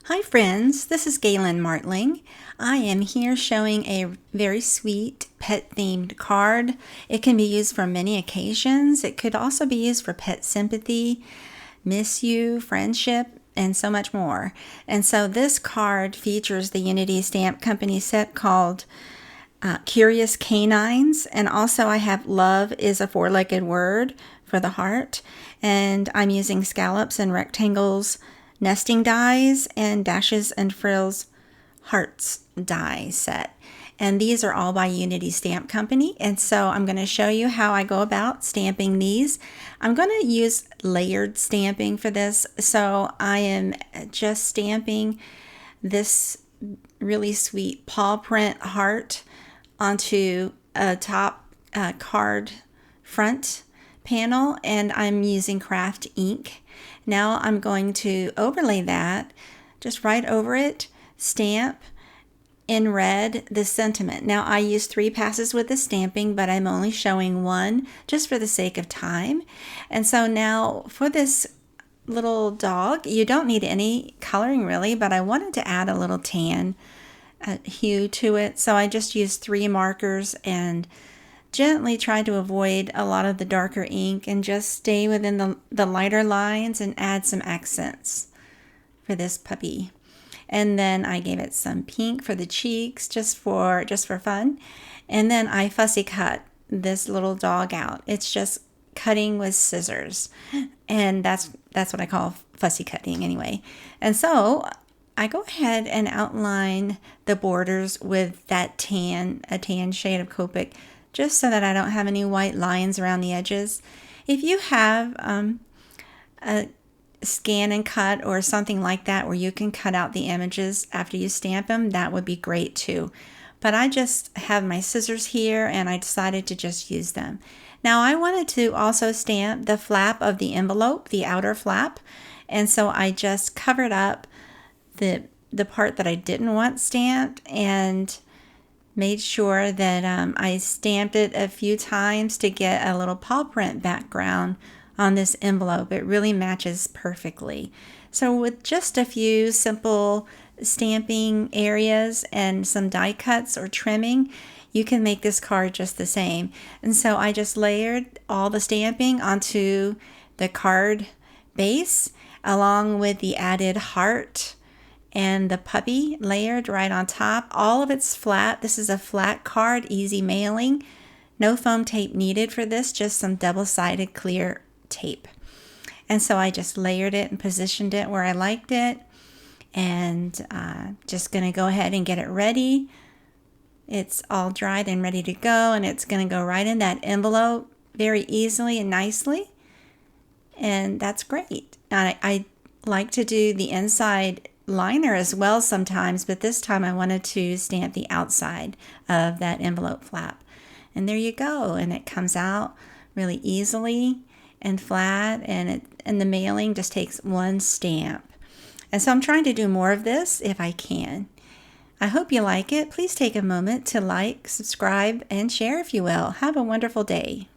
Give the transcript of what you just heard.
Hi friends, this is Galen Martling. I am here showing a very sweet pet themed card. It can be used for many occasions. It could also be used for pet sympathy, miss you, friendship, and so much more. And so this card features the Unity Stamp Company set called Curious Canines, and also I have Love is a Four-Legged Word for the heart, and I'm using Scallops and Rectangles nesting dies and Dashes and Frills Hearts die set. And these are all by Unity Stamp Company. And so I'm going to show you how I go about stamping these. I'm going to use layered stamping for this. So I am just stamping this really sweet paw print heart onto a top card front panel, and I'm using Kraft ink. Now I'm going to overlay that just right over it, stamp in red the sentiment. Now I use 3 passes with the stamping, but I'm only showing one just for the sake of time. And so now for this little dog, you don't need any coloring really, but I wanted to add a little tan hue to it. So I just used 3 markers and gently try to avoid a lot of the darker ink and just stay within the lighter lines and add some accents for this puppy. And then I gave it some pink for the cheeks just for fun. And then I fussy cut this little dog out. It's just cutting with scissors. And that's what I call fussy cutting anyway. And so I go ahead and outline the borders with that a tan shade of Copic, just so that I don't have any white lines around the edges. If you have a scan and cut or something like that where you can cut out the images after you stamp them, that would be great too. But I just have my scissors here and I decided to just use them. Now I wanted to also stamp the flap of the envelope, the outer flap, and so I just covered up the part that I didn't want stamped and made sure that I stamped it a few times to get a little paw print background on this envelope. It really matches perfectly. So with just a few simple stamping areas and some die cuts or trimming, you can make this card just the same. And so I just layered all the stamping onto the card base along with the added heart and the puppy layered right on top. All of it's flat. This is a flat card, easy mailing. No foam tape needed for this, just some double-sided clear tape. And so I just layered it and positioned it where I liked it. And just going to go ahead and get it ready. It's all dried and ready to go, and it's going to go right in that envelope very easily and nicely. And that's great. I like to do the inside liner as well sometimes, but this time I wanted to stamp the outside of that envelope flap. And there you go, and it comes out really easily and flat, and the mailing just takes one stamp. And so I'm trying to do more of this if I can. I hope you like it. Please take a moment to like, subscribe, and share if you will. Have a wonderful day.